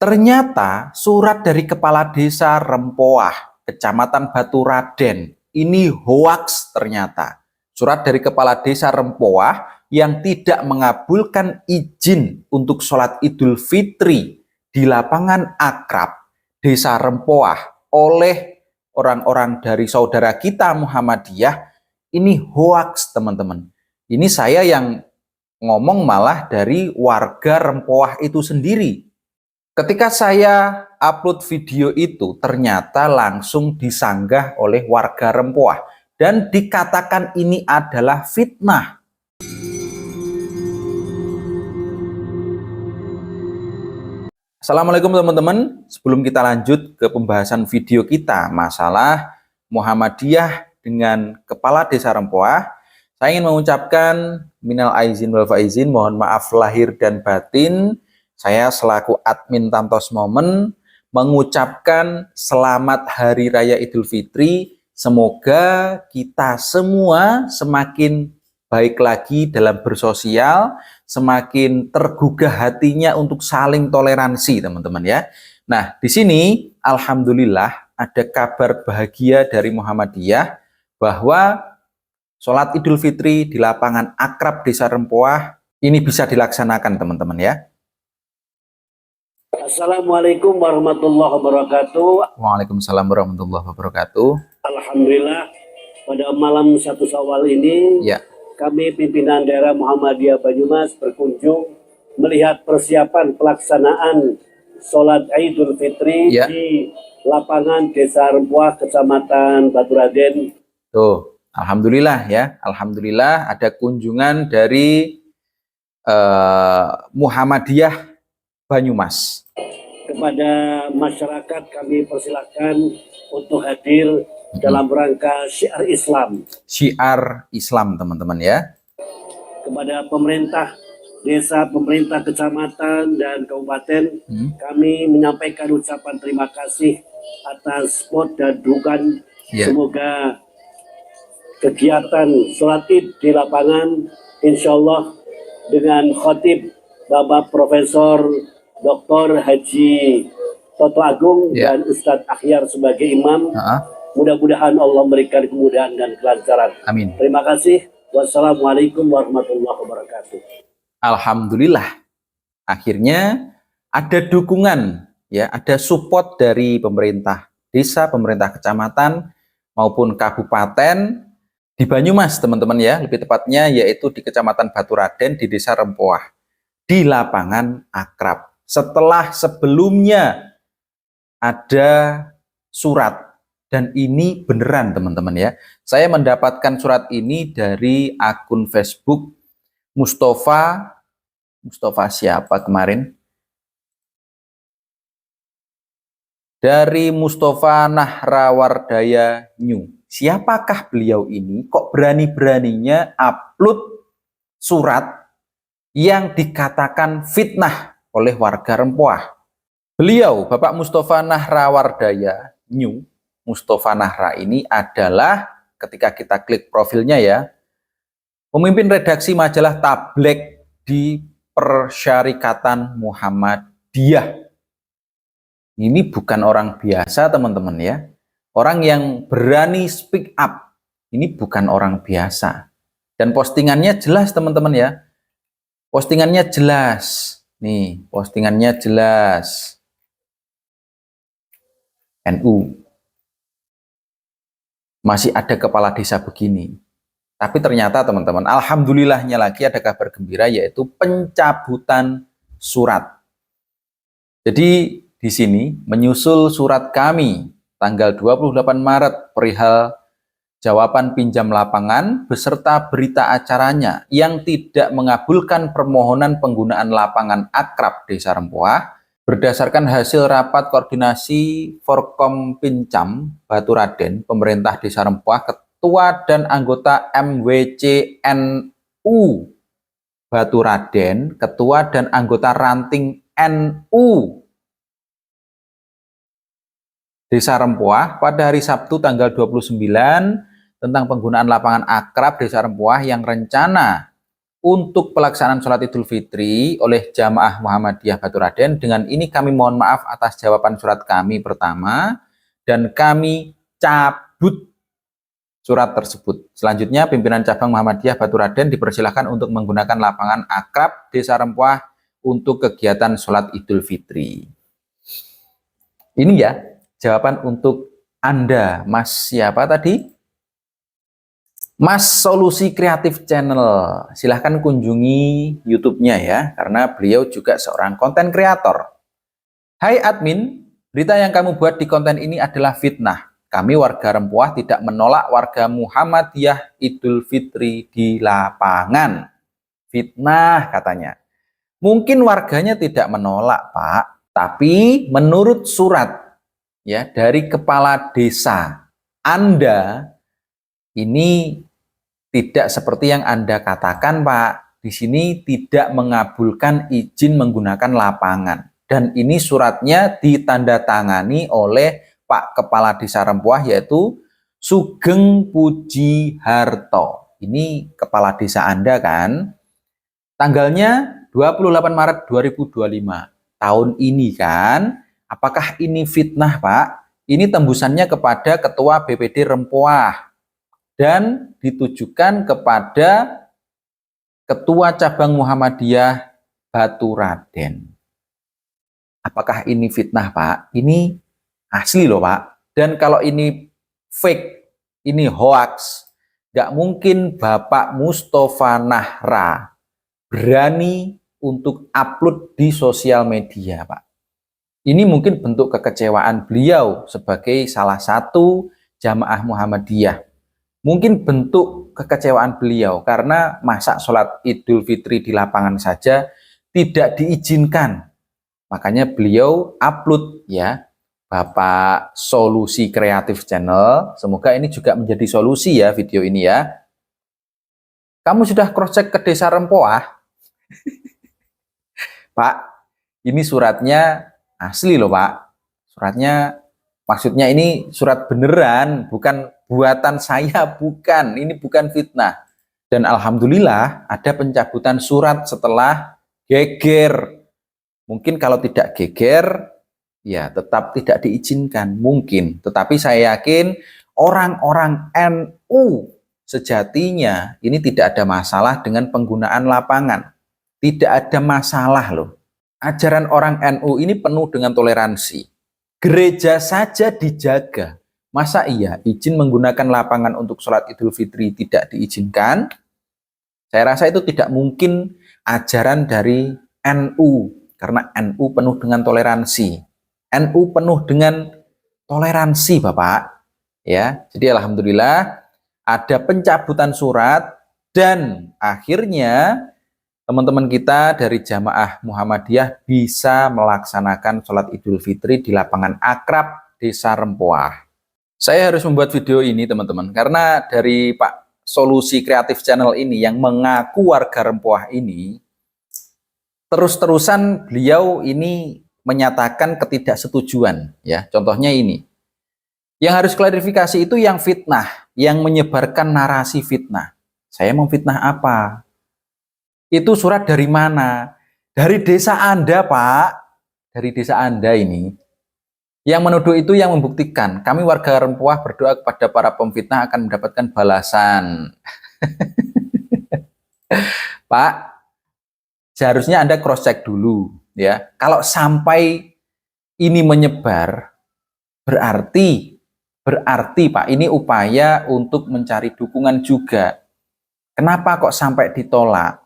Ternyata surat dari Kepala Desa Rempoah, Kecamatan Baturaden, ini hoaks ternyata. Surat dari Kepala Desa Rempoah yang tidak mengabulkan izin untuk sholat Idul Fitri di lapangan Akrab Desa Rempoah oleh orang-orang dari saudara kita Muhammadiyah, ini hoaks teman-teman. Ini saya yang ngomong malah dari warga Rempoah itu sendiri. Ketika saya upload video itu, ternyata langsung disanggah oleh warga Rempoah dan dikatakan ini adalah fitnah. Assalamualaikum teman-teman. Sebelum kita lanjut ke pembahasan video kita masalah Muhammadiyah dengan Kepala Desa Rempoah, saya ingin mengucapkan minal aizin wal faizin, mohon maaf lahir dan batin. Saya selaku admin Tantos Momen mengucapkan selamat Hari Raya Idul Fitri. Semoga kita semua semakin baik lagi dalam bersosial, semakin tergugah hatinya untuk saling toleransi, teman-teman ya. Nah, di sini alhamdulillah ada kabar bahagia dari Muhammadiyah bahwa sholat Idul Fitri di lapangan Akrab Desa Rempoah ini bisa dilaksanakan, teman-teman ya. Assalamualaikum warahmatullahi wabarakatuh. Waalaikumsalam warahmatullahi wabarakatuh. Alhamdulillah pada malam 1 Syawal ini Ya. Kami pimpinan daerah Muhammadiyah Banyumas berkunjung melihat persiapan pelaksanaan sholat Idul Fitri di lapangan Desa Rempoah, Kecamatan Baturaden. Tuh, alhamdulillah ya. Alhamdulillah ada kunjungan dari Muhammadiyah Banyumas. Kepada masyarakat kami persilakan untuk hadir dalam rangka syiar Islam. Syiar Islam, teman-teman ya. Kepada pemerintah desa, pemerintah kecamatan dan kabupaten, kami menyampaikan ucapan terima kasih atas support dan dukungan. Semoga kegiatan sholat Id di lapangan insya Allah dengan khotib Bapak Profesor Dr. Haji Toto Agung dan Ustadz Akhyar sebagai imam. Mudah-mudahan Allah memberikan kemudahan dan kelancaran. Amin. Terima kasih. Wassalamualaikum warahmatullahi wabarakatuh. Alhamdulillah. Akhirnya ada dukungan, ya, ada support dari pemerintah desa, pemerintah kecamatan maupun kabupaten di Banyumas, teman-teman ya. Lebih tepatnya yaitu di Kecamatan Baturaden di Desa Rempoah di lapangan Akrab. Setelah sebelumnya ada surat. Dan ini beneran teman-teman ya. Saya mendapatkan surat ini dari akun Facebook Mustafa siapa kemarin? Dari Mustafa Nahrawardaya New. Siapakah beliau ini? Kok berani-beraninya upload surat yang dikatakan fitnah oleh warga Rempoah? Beliau, Bapak Mustafa Nahrawardaya New, Mustafa Nahra ini adalah, ketika kita klik profilnya ya, pemimpin redaksi majalah Tablek di Persyarikatan Muhammadiyah. Ini bukan orang biasa teman-teman ya. Orang yang berani speak up. Ini bukan orang biasa. Dan postingannya jelas teman-teman ya. Postingannya jelas. Nih, postingannya jelas. NU. Masih ada kepala desa begini. Tapi ternyata teman-teman, alhamdulillahnya lagi ada kabar gembira yaitu pencabutan surat. Jadi di sini menyusul surat kami tanggal 28 Maret perihal jawaban pinjam lapangan beserta berita acaranya yang tidak mengabulkan permohonan penggunaan lapangan Akrab Desa Rempoah. Berdasarkan hasil rapat koordinasi Forkom Pincam Baturaden, pemerintah Desa Rempoah, ketua dan anggota MWCNU Baturaden, ketua dan anggota ranting NU Desa Rempoah pada hari Sabtu tanggal 29 tentang penggunaan lapangan Akrab Desa Rempoah yang rencana untuk pelaksanaan sholat Idul Fitri oleh Jamaah Muhammadiyah Baturaden. Dengan ini kami mohon maaf atas jawaban surat kami pertama dan kami cabut surat tersebut. Selanjutnya, pimpinan cabang Muhammadiyah Baturaden dipersilahkan untuk menggunakan lapangan Akrab Desa Rempoah untuk kegiatan sholat Idul Fitri. Ini ya, jawaban untuk Anda, Mas siapa tadi? Mas Solusi Kreatif Channel. Silahkan kunjungi YouTube-nya ya, karena beliau juga seorang konten kreator. Hai admin, berita yang kamu buat di konten ini adalah fitnah. Kami warga Rempoah tidak menolak warga Muhammadiyah Idul Fitri di lapangan. Fitnah katanya. Mungkin warganya tidak menolak, Pak. Tapi menurut surat ya dari kepala desa, Anda ini tidak seperti yang Anda katakan, Pak. Di sini tidak mengabulkan izin menggunakan lapangan. Dan ini suratnya ditandatangani oleh Pak Kepala Desa Rempoah yaitu Sugeng Pujiharto. Ini kepala desa Anda kan? Tanggalnya 28 Maret 2025. Tahun ini kan? Apakah ini fitnah, Pak? Ini tembusannya kepada Ketua BPD Rempoah dan ditujukan kepada Ketua Cabang Muhammadiyah Baturaden. Apakah ini fitnah, Pak? Ini asli loh, Pak. Dan kalau ini fake, ini hoax, nggak mungkin Bapak Mustofa Nahra berani untuk upload di sosial media, Pak. Ini mungkin bentuk kekecewaan beliau sebagai salah satu jamaah Muhammadiyah. Mungkin bentuk kekecewaan beliau karena masa sholat Idul Fitri di lapangan saja tidak diizinkan. Makanya beliau upload ya, Bapak Solusi Kreatif Channel. Semoga ini juga menjadi solusi ya video ini ya. Kamu sudah cross check ke Desa Rempoah? Pak, ini suratnya asli loh Pak. Suratnya maksudnya ini surat beneran, bukan buatan saya, bukan. Ini bukan fitnah. Dan alhamdulillah ada pencabutan surat setelah geger. Mungkin kalau tidak geger ya tetap tidak diizinkan mungkin, tetapi saya yakin orang-orang NU sejatinya ini tidak ada masalah dengan penggunaan lapangan, tidak ada masalah loh. Ajaran orang NU ini penuh dengan toleransi, gereja saja dijaga, masa iya izin menggunakan lapangan untuk sholat Idul Fitri tidak diizinkan? Saya rasa itu tidak mungkin ajaran dari NU, karena NU penuh dengan toleransi. NU penuh dengan toleransi, Bapak. Ya, jadi alhamdulillah ada pencabutan surat dan akhirnya teman-teman kita dari jamaah Muhammadiyah bisa melaksanakan sholat Idul Fitri di lapangan Akrab Desa Rempoah. Saya harus membuat video ini, teman-teman, karena dari Pak Solusi Kreatif Channel ini yang mengaku warga Rempoah ini, terus-terusan beliau ini menyatakan ketidaksetujuan ya. Contohnya ini. Yang harus klarifikasi itu yang fitnah, yang menyebarkan narasi fitnah. Saya memfitnah apa? Itu surat dari mana? Dari desa Anda, Pak. Dari desa Anda ini. Yang menuduh itu yang membuktikan. Kami warga Rempoah berdoa kepada para pemfitnah akan mendapatkan balasan. Pak, seharusnya Anda cross check dulu ya. Kalau sampai ini menyebar berarti Pak ini upaya untuk mencari dukungan juga. Kenapa kok sampai ditolak?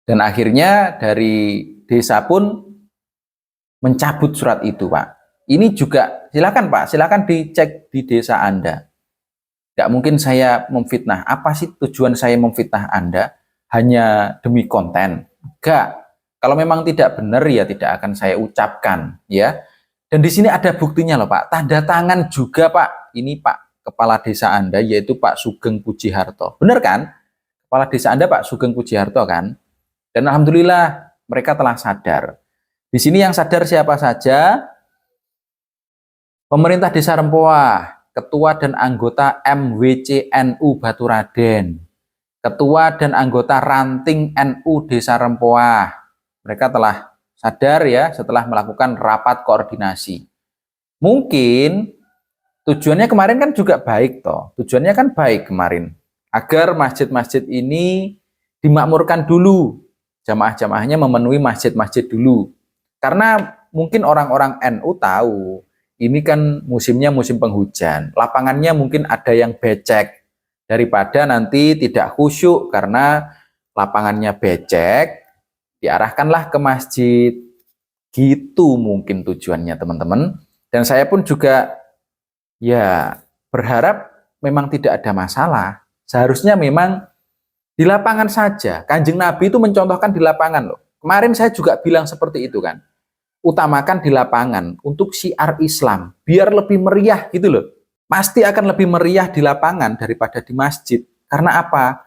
Dan akhirnya dari desa pun mencabut surat itu, Pak. Ini juga silakan Pak, silakan dicek di desa Anda. Gak mungkin saya memfitnah. Apa sih tujuan saya memfitnah Anda? Hanya demi konten? Enggak. Kalau memang tidak benar ya tidak akan saya ucapkan ya. Dan di sini ada buktinya loh Pak. Tanda tangan juga Pak. Ini Pak Kepala Desa Anda yaitu Pak Sugeng Pujiharto. Benar kan? Kepala Desa Anda Pak Sugeng Pujiharto kan? Dan alhamdulillah mereka telah sadar. Di sini yang sadar siapa saja? Pemerintah Desa Rempoah, Ketua dan anggota MWC NU Baturaden, ketua dan anggota ranting NU Desa Rempoah. Mereka telah sadar ya setelah melakukan rapat koordinasi. Mungkin tujuannya kemarin kan juga baik toh. Tujuannya kan baik kemarin. Agar masjid-masjid ini dimakmurkan dulu. Jamaah-jamaahnya memenuhi masjid-masjid dulu. Karena mungkin orang-orang NU tahu ini kan musimnya musim penghujan. Lapangannya mungkin ada yang becek. Daripada nanti tidak khusyuk karena lapangannya becek, diarahkanlah ke masjid. Gitu mungkin tujuannya teman-teman. Dan saya pun juga ya berharap memang tidak ada masalah. Seharusnya memang di lapangan saja. Kanjeng Nabi itu mencontohkan di lapangan loh. Kemarin saya juga bilang seperti itu kan. Utamakan di lapangan untuk syiar Islam. Biar lebih meriah gitu loh. Pasti akan lebih meriah di lapangan daripada di masjid. Karena apa?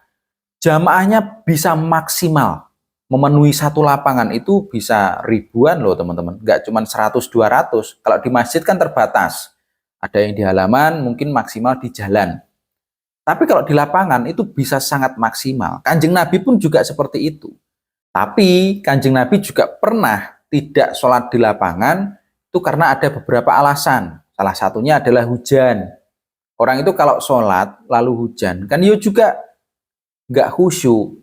Jamaahnya bisa maksimal. Memenuhi satu lapangan itu bisa ribuan loh teman-teman. Nggak cuma 100-200. Kalau di masjid kan terbatas. Ada yang di halaman, mungkin maksimal di jalan. Tapi kalau di lapangan itu bisa sangat maksimal. Kanjeng Nabi pun juga seperti itu. Tapi Kanjeng Nabi juga pernah tidak sholat di lapangan itu karena ada beberapa alasan. Salah satunya adalah hujan. Orang itu kalau sholat lalu hujan, kan ya juga nggak khusyuk.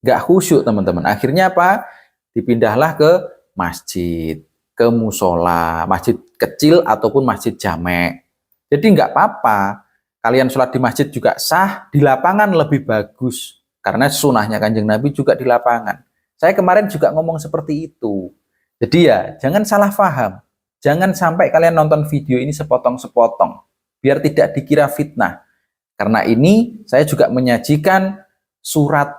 Nggak khusyuk teman-teman. Akhirnya apa? Dipindahlah ke masjid, ke musola, masjid kecil ataupun masjid jamek. Jadi nggak apa-apa. Kalian sholat di masjid juga sah, di lapangan lebih bagus. Karena sunahnya Kanjeng Nabi juga di lapangan. Saya kemarin juga ngomong seperti itu. Jadi ya, jangan salah paham. Jangan sampai kalian nonton video ini sepotong-sepotong. Biar tidak dikira fitnah. Karena ini saya juga menyajikan surat.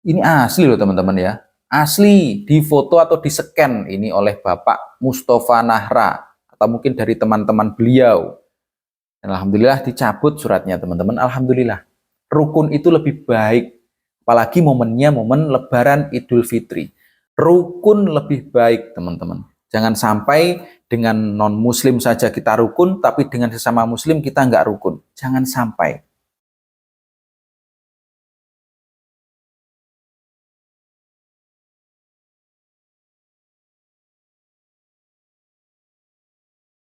Ini asli loh teman-teman ya. Asli, di foto atau di scan ini oleh Bapak Mustafa Nahra. Atau mungkin dari teman-teman beliau. Dan alhamdulillah dicabut suratnya teman-teman. Alhamdulillah. Rukun itu lebih baik. Apalagi momennya momen Lebaran Idul Fitri. Rukun lebih baik teman-teman. Jangan sampai dengan non-muslim saja kita rukun, tapi dengan sesama muslim kita nggak rukun. Jangan sampai.